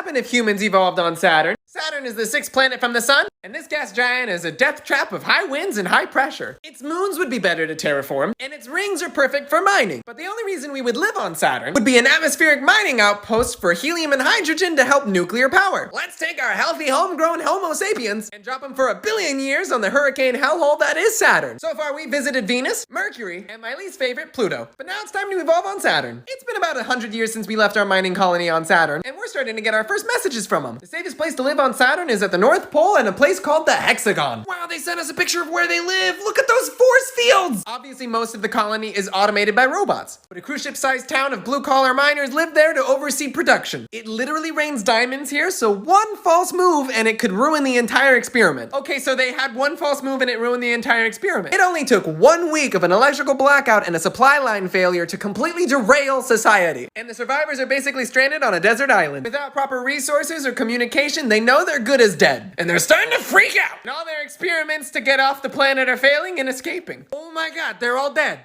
happen if humans evolved on Saturn. Saturn is the sixth planet from the sun, and this gas giant is a death trap of high winds and high pressure. Its moons would be better to terraform, and its rings are perfect for mining. But the only reason we would live on Saturn would be an atmospheric mining outpost for helium and hydrogen to help nuclear power. Let's take our healthy, homegrown Homo sapiens and drop them for 1 billion years on the hurricane hellhole that is Saturn. So far, we visited Venus, Mercury, and my least favorite, Pluto. But now it's time to evolve on Saturn. It's been about 100 years since we left our mining colony on Saturn, and we're starting to get our first messages from them. The safest place to live on Saturn is at the North Pole and a place called the Hexagon. Wow, they sent us a picture of where they live. Look at those force fields! Obviously, most of the colony is automated by robots, but a cruise ship-sized town of blue-collar miners live there to oversee production. It literally rains diamonds here, so one false move and it could ruin the entire experiment. Okay, so they had one false move and it ruined the entire experiment. It only took 1 week of an electrical blackout and a supply line failure to completely derail society. And the survivors are basically stranded on a desert island. Without proper resources or communication, they know they're good as dead. And they're starting to freak out. And all their experiments to get off the planet are failing and escaping. Oh my god, they're all dead.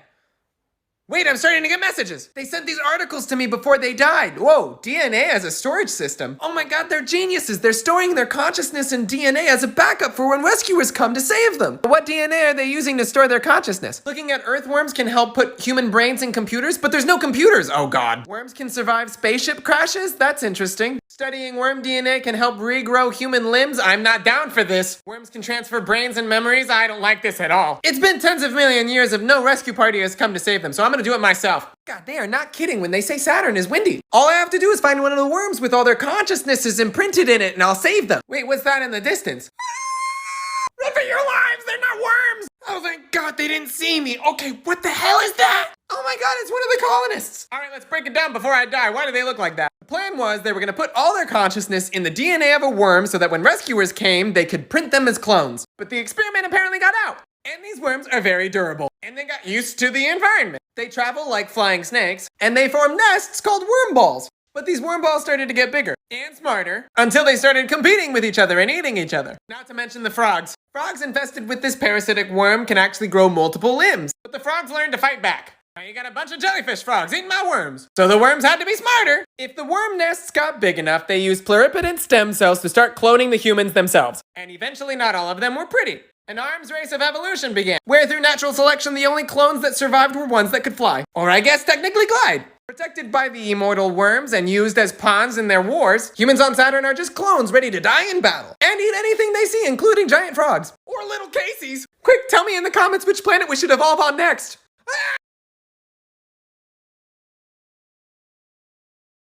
Wait, I'm starting to get messages. They sent these articles to me before they died. Whoa, DNA as a storage system. Oh my god, they're geniuses. They're storing their consciousness in DNA as a backup for when rescuers come to save them. What DNA are they using to store their consciousness? Looking at earthworms can help put human brains in computers, but there's no computers. Oh god. Worms can survive spaceship crashes? That's interesting. Studying worm DNA can help regrow human limbs? I'm not down for this. Worms can transfer brains and memories? I don't like this at all. It's been tens of million years of no rescue party has come to save them, so I'm gonna do it myself. God, they are not kidding when they say Saturn is windy. All I have to do is find one of the worms with all their consciousnesses imprinted in it and I'll save them. Wait, what's that in the distance? Run for your lives, they're not worms! Oh, thank God they didn't see me. Okay, what the hell is that? Oh my god, it's one of the colonists. All right, let's break it down before I die. Why do they look like that? The plan was they were gonna put all their consciousness in the DNA of a worm so that when rescuers came, they could print them as clones. But the experiment apparently got out. And these worms are very durable. And they got used to the environment. They travel like flying snakes, and they form nests called worm balls. But these worm balls started to get bigger and smarter until they started competing with each other and eating each other. Not to mention the frogs. Frogs infested with this parasitic worm can actually grow multiple limbs. But the frogs learned to fight back. Now you got a bunch of jellyfish frogs eating my worms. So the worms had to be smarter. If the worm nests got big enough, they used pluripotent stem cells to start cloning the humans themselves. And eventually not all of them were pretty. An arms race of evolution began, where through natural selection the only clones that survived were ones that could fly. Or I guess technically glide. Protected by the immortal worms and used as pawns in their wars, humans on Saturn are just clones ready to die in battle. And eat anything they see, including giant frogs. Or little Casey's. Quick, tell me in the comments which planet we should evolve on next. Ah!